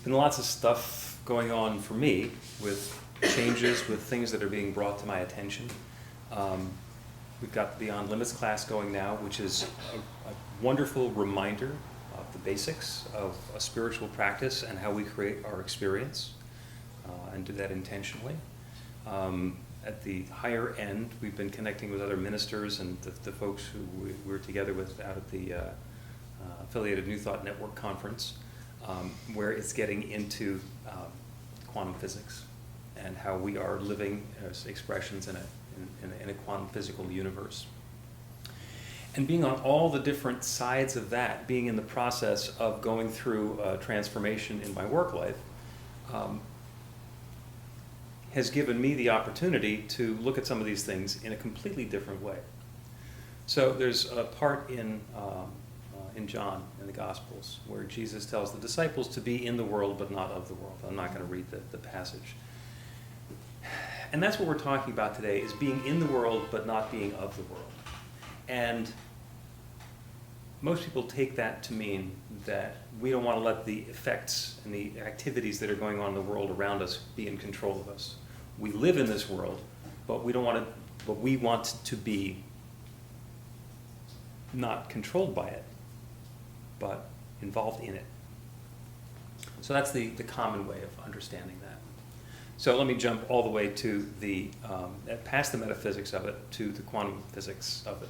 been lots of stuff going on for me with changes, with things that are being brought to my attention. We've got the Beyond Limits class going now, which is a wonderful reminder of the basics of a spiritual practice and how we create our experience, and do that intentionally. At the higher end, we've been connecting with other ministers and the folks who we were together with out at the affiliated New Thought Network conference, where it's getting into quantum physics and how we are living as expressions in a quantum physical universe. And being on all the different sides of that, being in the process of going through transformation in my work life, has given me the opportunity to look at some of these things in a completely different way. So there's a part in John, in the Gospels, where Jesus tells the disciples to be in the world but not of the world. I'm not going to read the passage. And that's what we're talking about today, is being in the world but not being of the world. And most people take that to mean that we don't want to let the effects and the activities that are going on in the world around us be in control of us. We live in this world, but we want to be not controlled by it, but involved in it. So that's the common way of understanding that. So let me jump all the way to past the metaphysics of it, to the quantum physics of it,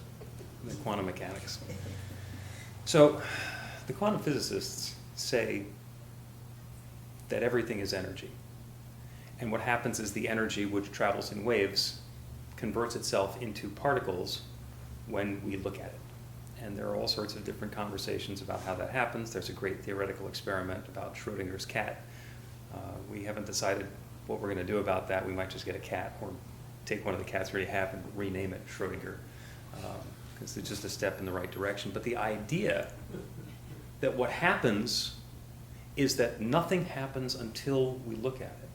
the quantum mechanics. So the quantum physicists say that everything is energy. And what happens is the energy, which travels in waves, converts itself into particles when we look at it. And there are all sorts of different conversations about how that happens. There's a great theoretical experiment about Schrodinger's cat. We haven't decided what we're going to do about that. We might just get a cat or take one of the cats we already have and rename it Schrodinger, because it's just a step in the right direction. But the idea that what happens is that nothing happens until we look at it.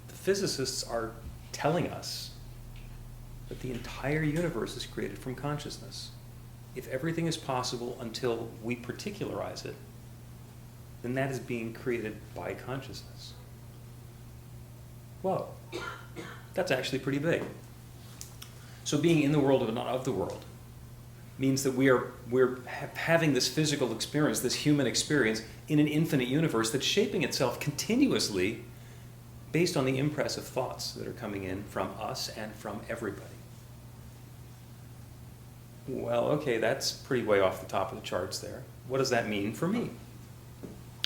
The physicists are telling us that the entire universe is created from consciousness. If everything is possible until we particularize it, then that is being created by consciousness. Whoa, that's actually pretty big. So being in the world but not of the world means that we're having this physical experience, this human experience, in an infinite universe that's shaping itself continuously based on the impress of thoughts that are coming in from us and from everybody. Well, okay, that's pretty way off the top of the charts there. What does that mean for me?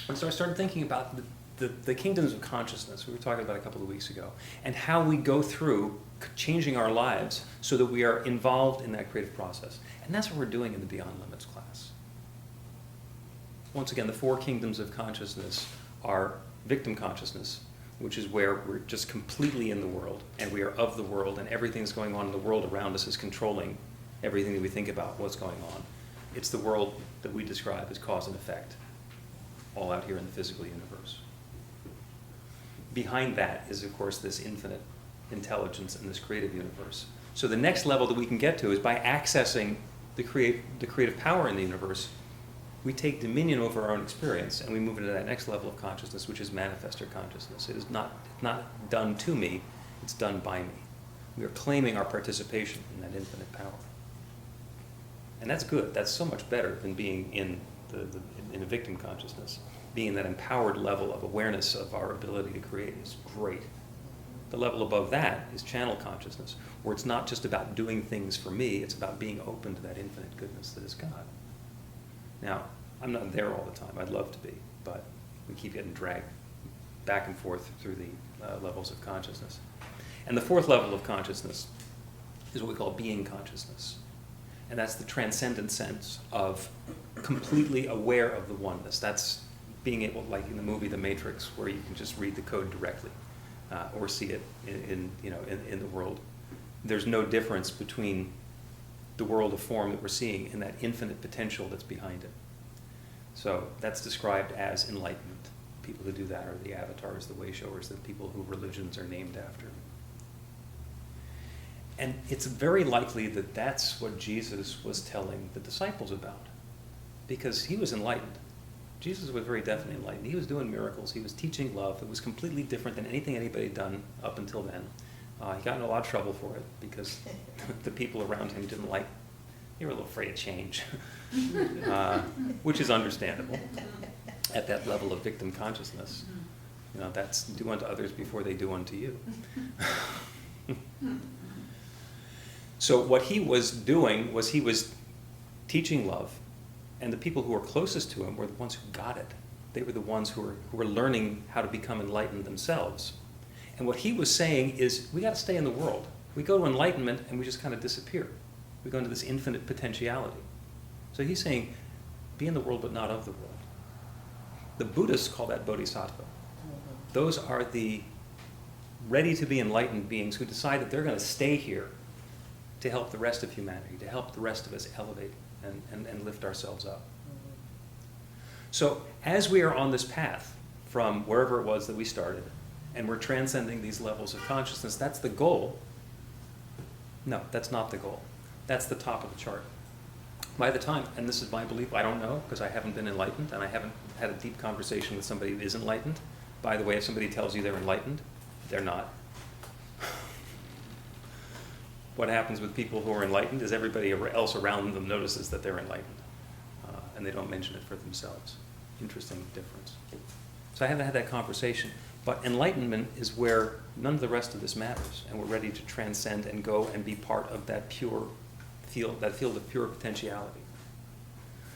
And so I started thinking about the kingdoms of consciousness we were talking about a couple of weeks ago, and how we go through changing our lives so that we are involved in that creative process. And that's what we're doing in the Beyond Limits class. Once again, the four kingdoms of consciousness are victim consciousness, which is where we're just completely in the world, and we are of the world, and everything that's going on in the world around us is controlling everything that we think about, what's going on. It's the world that we describe as cause and effect, all out here in the physical universe. Behind that is, of course, this infinite intelligence in this creative universe. So the next level that we can get to is by accessing the creative power in the universe, we take dominion over our own experience and we move into that next level of consciousness, which is manifestor consciousness. It is not done to me, it's done by me. We are claiming our participation in that infinite power. And that's good. That's so much better than being in a victim consciousness. Being in that empowered level of awareness of our ability to create is great. The level above that is channel consciousness, where it's not just about doing things for me, it's about being open to that infinite goodness that is God. Now, I'm not there all the time. I'd love to be, but we keep getting dragged back and forth through the levels of consciousness. And the fourth level of consciousness is what we call being consciousness. And that's the transcendent sense of completely aware of the oneness. That's being able, like in the movie The Matrix, where you can just read the code directly, or see it in the world. There's no difference between the world of form that we're seeing and that infinite potential that's behind it. So that's described as enlightenment. People who do that are the avatars, the way showers, the people who religions are named after. And it's very likely that that's what Jesus was telling the disciples about, because he was enlightened. Jesus was very definitely enlightened. He was doing miracles. He was teaching love. It was completely different than anything anybody had done up until then. He got in a lot of trouble for it because the people around him didn't like, they were a little afraid of change, which is understandable at that level of victim consciousness. You know, that's do unto others before they do unto you. So what he was doing was he was teaching love, and the people who were closest to him were the ones who got it. They were the ones who were learning how to become enlightened themselves. And what he was saying is, we got to stay in the world. We go to enlightenment and we just kind of disappear. We go into this infinite potentiality. So he's saying, be in the world but not of the world. The Buddhists call that bodhisattva. Those are the ready to be enlightened beings who decide that they're going to stay here to help the rest of humanity, to help the rest of us elevate and lift ourselves up. So as we are on this path from wherever it was that we started, and we're transcending these levels of consciousness, that's the goal. No, that's not the goal. That's the top of the chart. By the time, and this is my belief, I don't know, because I haven't been enlightened, and I haven't had a deep conversation with somebody who is enlightened. By the way, if somebody tells you they're enlightened, they're not. What happens with people who are enlightened is everybody else around them notices that they're enlightened, and they don't mention it for themselves. Interesting difference. So I haven't had that conversation. But enlightenment is where none of the rest of this matters, and we're ready to transcend and go and be part of that pure field, that field of pure potentiality.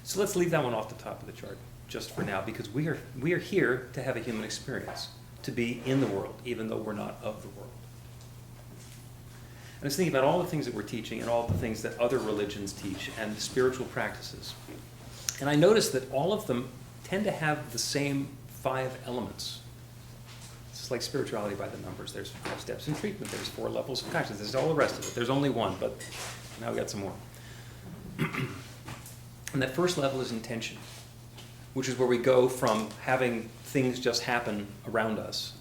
So let's leave that one off the top of the chart just for now, because we are here to have a human experience, to be in the world, even though we're not of the world. And I was thinking about all the things that we're teaching and all the things that other religions teach and spiritual practices. And I noticed that all of them tend to have the same 5 elements. It's like spirituality by the numbers. There's 5 steps in treatment. There's 4 levels of consciousness. There's all the rest of it. There's only one, but now we got some more. And that first level is intention, which is where we go from having things just happen around us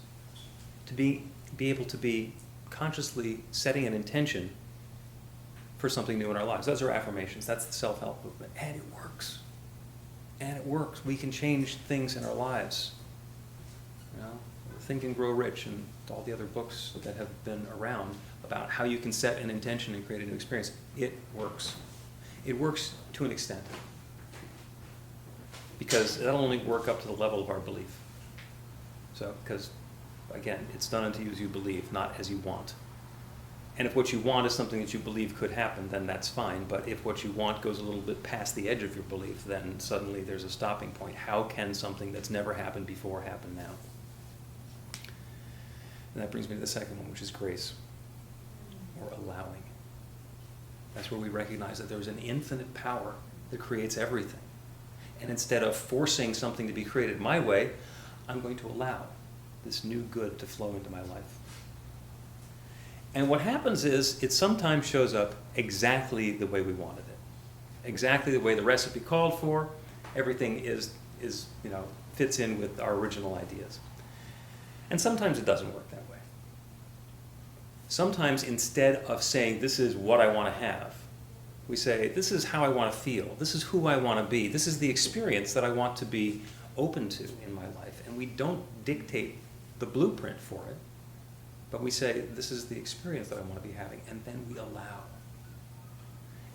to be able to be consciously setting an intention for something new in our lives. Those are affirmations. That's the self-help movement. And it works. And it works. We can change things in our lives. You know, Think and Grow Rich and all the other books that have been around about how you can set an intention and create a new experience. It works. It works to an extent. Because that'll only work up to the level of our belief. So, because, again, it's done unto you as you believe, not as you want. And if what you want is something that you believe could happen, then that's fine. But if what you want goes a little bit past the edge of your belief, then suddenly there's a stopping point. How can something that's never happened before happen now? And that brings me to the second one, which is grace, or allowing. That's where we recognize that there's an infinite power that creates everything. And instead of forcing something to be created my way, I'm going to allow this new good to flow into my life. And what happens is it sometimes shows up exactly the way we wanted it. Exactly the way the recipe called for. Everything fits in with our original ideas. And sometimes it doesn't work that way. Sometimes instead of saying, this is what I want to have, we say, this is how I want to feel. This is who I want to be. This is the experience that I want to be open to in my life. And we don't dictate the blueprint for it, but we say, this is the experience that I want to be having. And then we allow.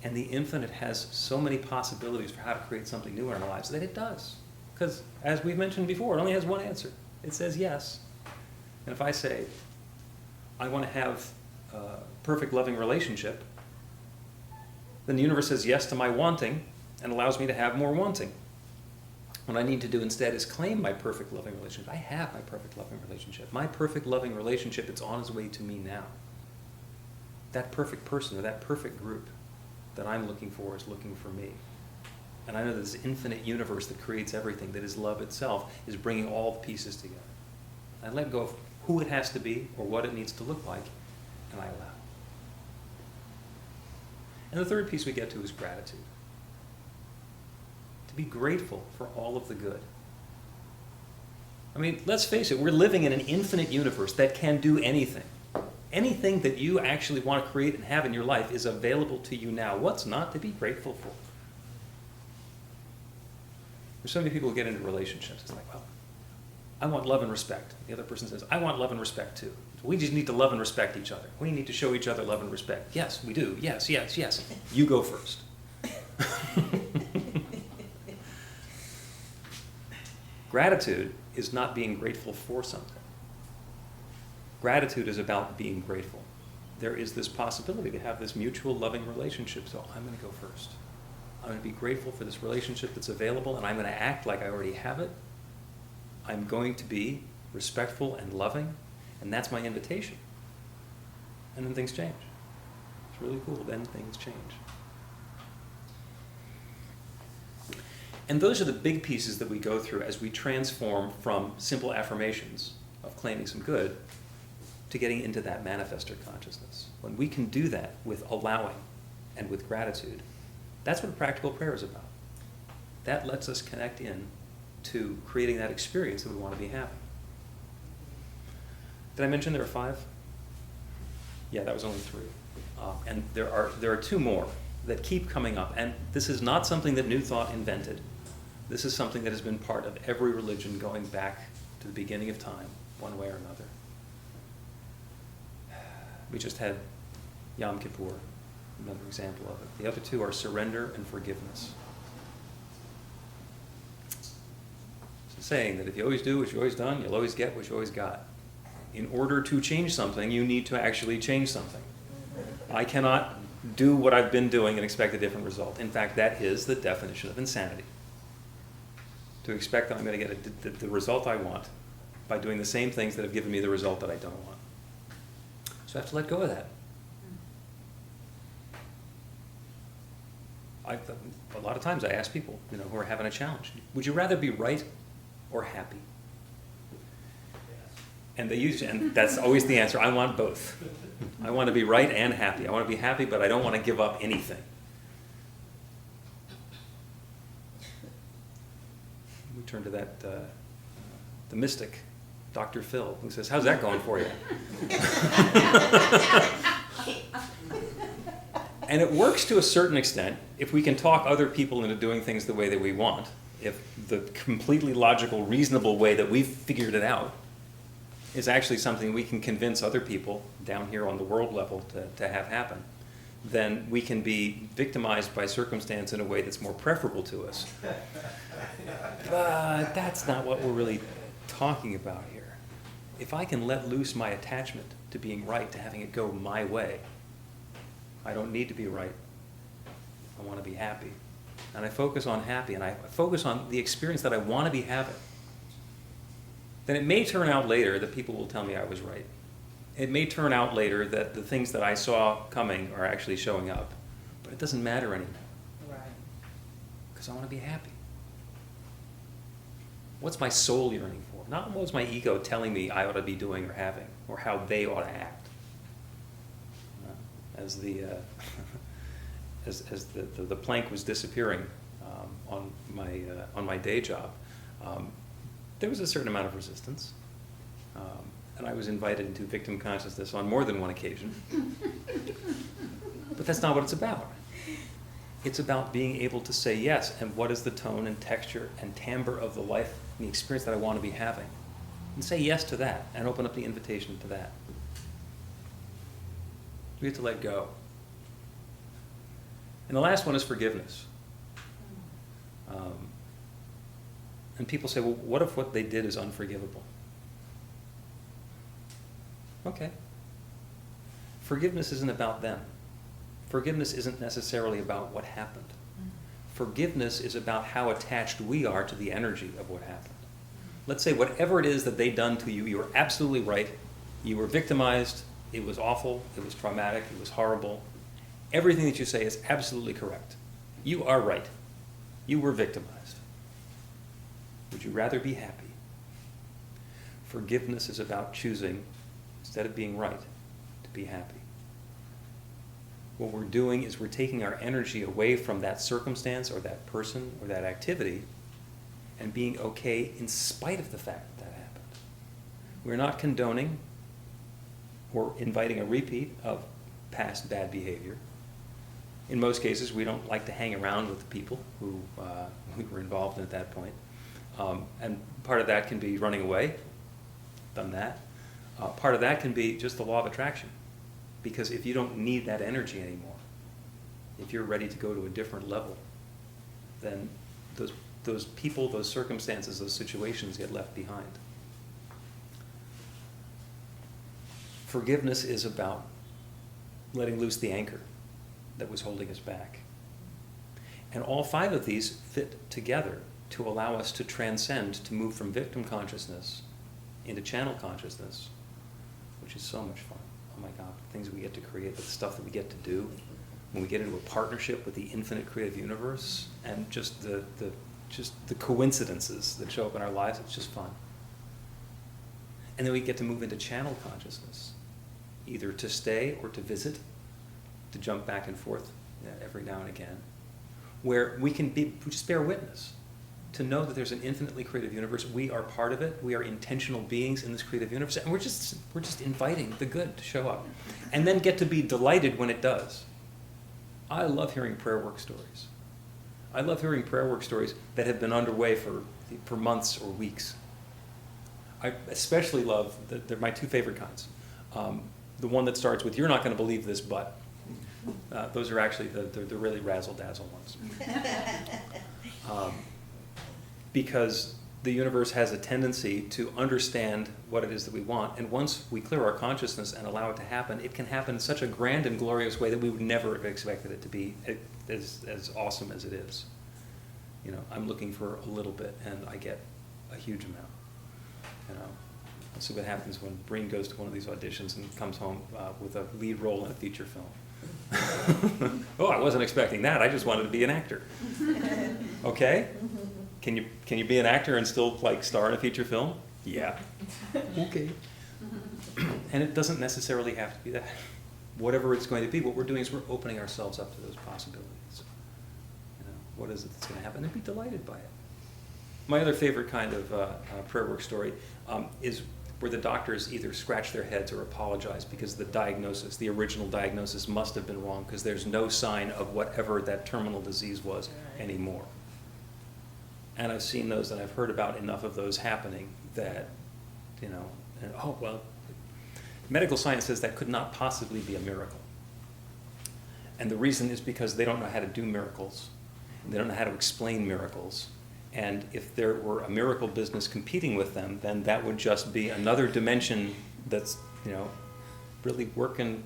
And the infinite has so many possibilities for how to create something new in our lives that it does. Because, as we've mentioned before, it only has one answer. It says yes. And if I say, I want to have a perfect loving relationship, then the universe says yes to my wanting and allows me to have more wanting. What I need to do instead is claim my perfect loving relationship. I have my perfect loving relationship. My perfect loving relationship, it's on its way to me now. That perfect person or that perfect group that I'm looking for is looking for me. And I know that this infinite universe that creates everything, that is love itself, is bringing all the pieces together. I let go of who it has to be or what it needs to look like, and I allow. And the third piece we get to is gratitude. To be grateful for all of the good. I mean, let's face it, we're living in an infinite universe that can do anything. Anything that you actually want to create and have in your life is available to you now. What's not to be grateful for? There's so many people who get into relationships. It's like, well, I want love and respect. The other person says, I want love and respect too. We just need to love and respect each other. We need to show each other love and respect. Yes, we do. Yes, yes, yes. You go first. Gratitude is not being grateful for something. Gratitude is about being grateful. There is this possibility to have this mutual loving relationship, so I'm going to go first. I'm going to be grateful for this relationship that's available, and I'm going to act like I already have it. I'm going to be respectful and loving, and that's my invitation. And then things change. It's really cool. Then things change. And those are the big pieces that we go through as we transform from simple affirmations of claiming some good to getting into that manifestor consciousness. When we can do that with allowing and with gratitude, that's what practical prayer is about. That lets us connect in to creating that experience that we want to be having. Did I mention there are 5? Yeah, that was only 3. And there are 2 more that keep coming up. And this is not something that New Thought invented. This is something that has been part of every religion going back to the beginning of time, one way or another. We just had Yom Kippur, another example of it. The other 2 are surrender and forgiveness. It's a saying that if you always do what you've always done, you'll always get what you always got. In order to change something, you need to actually change something. I cannot do what I've been doing and expect a different result. In fact, that is the definition of insanity. To expect that I'm going to get the result I want by doing the same things that have given me the result that I don't want. So I have to let go of that. A lot of times I ask people, who are having a challenge, would you rather be right or happy? And and that's always the answer. I want both. I want to be right and happy. I want to be happy, but I don't want to give up anything. We turn to that, the mystic, Dr. Phil, who says, how's that going for you? And it works to a certain extent if we can talk other people into doing things the way that we want, if the completely logical, reasonable way that we've figured it out is actually something we can convince other people down here on the world level to have happen, then we can be victimized by circumstance in a way that's more preferable to us. But that's not what we're really talking about here. If I can let loose my attachment to being right, to having it go my way, I don't need to be right. I want to be happy. And I focus on happy, and I focus on the experience that I want to be having. Then it may turn out later that people will tell me I was right. It may turn out later that the things that I saw coming are actually showing up. But it doesn't matter anymore. Right. Because I want to be happy. What's my soul yearning for? Not what's my ego telling me I ought to be doing or having, or how they ought to act. As the the plank was disappearing on my day job, there was a certain amount of resistance, and I was invited into victim consciousness on more than one occasion. But that's not what it's about. It's about being able to say yes, and what is the tone and texture and timbre of the life and the experience that I want to be having, and say yes to that, and open up the invitation to that. We have to let go. And the last one is forgiveness. And people say, well, what if what they did is unforgivable? Okay. Forgiveness isn't about them. Forgiveness isn't necessarily about what happened. Forgiveness is about how attached we are to the energy of what happened. Let's say whatever it is that they done to you, you were absolutely right. You were victimized. It was awful. It was traumatic. It was horrible. Everything that you say is absolutely correct. You are right. You were victimized. Would you rather be happy? Forgiveness is about choosing, instead of being right, to be happy. What we're doing is we're taking our energy away from that circumstance or that person or that activity and being okay in spite of the fact that happened. We're not condoning or inviting a repeat of past bad behavior. In most cases, we don't like to hang around with the people who we were involved in at that point. And part of that can be running away, done that. Part of that can be just the law of attraction. Because if you don't need that energy anymore, if you're ready to go to a different level, then those people, those circumstances, those situations get left behind. Forgiveness is about letting loose the anchor that was holding us back. And all 5 of these fit together to allow us to transcend, to move from victim consciousness into channel consciousness, which is so much fun. Oh my God, the things we get to create, the stuff that we get to do, when we get into a partnership with the infinite creative universe, and just the coincidences that show up in our lives, it's just fun. And then we get to move into channel consciousness, either to stay or to visit, to jump back and forth every now and again, where we can just bear witness, to know that there's an infinitely creative universe. We are part of it. We are intentional beings in this creative universe, and we're just inviting the good to show up, and then get to be delighted when it does. I love hearing prayer work stories. I love hearing prayer work stories that have been underway for months or weeks. I especially love, they're my 2 favorite kinds. The one that starts with, "You're not going to believe this, but." Those are actually the really razzle-dazzle ones. Because the universe has a tendency to understand what it is that we want, and once we clear our consciousness and allow it to happen, it can happen in such a grand and glorious way that we would never have expected it to be as awesome as it is. You know, I'm looking for a little bit, and I get a huge amount. You know, let's see what happens when Breen goes to one of these auditions and comes home with a lead role in a feature film. Oh, I wasn't expecting that. I just wanted to be an actor. Okay? Can you be an actor and still star in a feature film? Yeah. Okay. And it doesn't necessarily have to be that. Whatever it's going to be, what we're doing is we're opening ourselves up to those possibilities. You know, what is it that's going to happen? And be delighted by it. My other favorite kind of prayer work story is where the doctors either scratch their heads or apologize because the original diagnosis must have been wrong, because there's no sign of whatever that terminal disease was anymore. And I've seen those, and I've heard about enough of those happening that, medical science says that could not possibly be a miracle. And the reason is because they don't know how to do miracles. They don't know how to explain miracles. And if there were a miracle business competing with them, then that would just be another dimension that's, really working,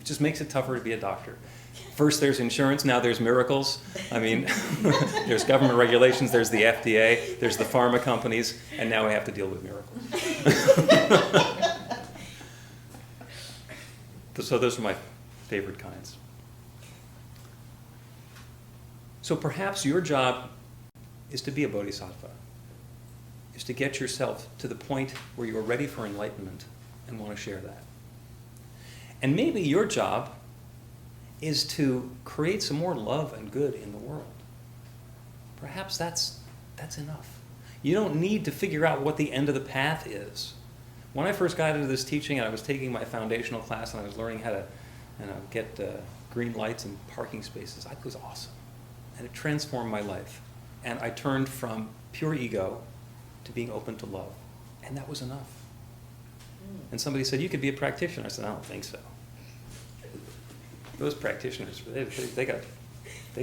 just makes it tougher to be a doctor. First there's insurance, now there's miracles. I mean, there's government regulations, there's the FDA, there's the pharma companies, and now we have to deal with miracles. So those are my favorite kinds. So perhaps your job is to be a bodhisattva, is to get yourself to the point where you're ready for enlightenment and want to share that. And maybe your job is to create some more love and good in the world. Perhaps that's enough. You don't need to figure out what the end of the path is. When I first got into this teaching and I was taking my foundational class and I was learning how to get green lights and parking spaces, it was awesome. And it transformed my life. And I turned from pure ego to being open to love. And that was enough. And somebody said, "You could be a practitioner." I said, "I don't think so. Those practitioners, they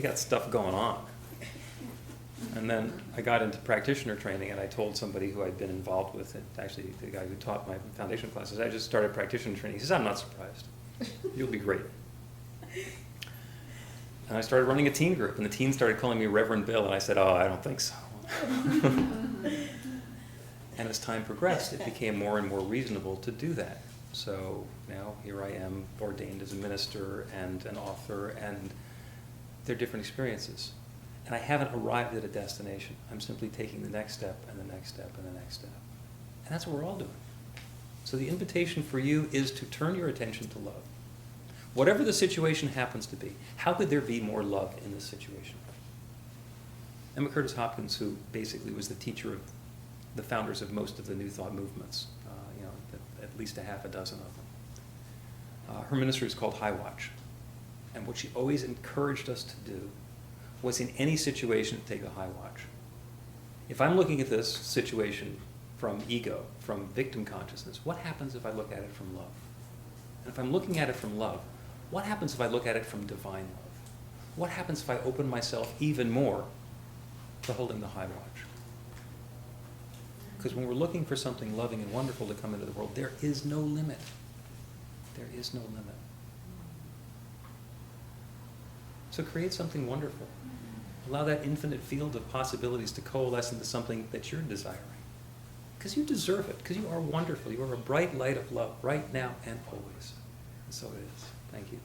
got stuff going on." And then I got into practitioner training, and I told somebody who I'd been involved with, actually the guy who taught my foundation classes, I just started practitioner training. He says, "I'm not surprised. You'll be great." And I started running a teen group, and the teens started calling me Reverend Bill, and I said, "Oh, I don't think so." And as time progressed, it became more and more reasonable to do that. So now here I am, ordained as a minister and an author, and they're different experiences. And I haven't arrived at a destination. I'm simply taking the next step and the next step and the next step. And that's what we're all doing. So the invitation for you is to turn your attention to love. Whatever the situation happens to be, how could there be more love in this situation? Emma Curtis Hopkins, who basically was the teacher of the founders of most of the New Thought movements, at least a half a dozen of them. Her ministry is called High Watch. and what she always encouraged us to do was in any situation to take a high watch. If I'm looking at this situation from ego, from victim consciousness, what happens if I look at it from love? And if I'm looking at it from love, what happens if I look at it from divine love? What happens if I open myself even more to holding the high watch? Because when we're looking for something loving and wonderful to come into the world, there is no limit. There is no limit. So create something wonderful. Allow that infinite field of possibilities to coalesce into something that you're desiring. Because you deserve it. Because you are wonderful. You are a bright light of love right now and always. And so it is. Thank you.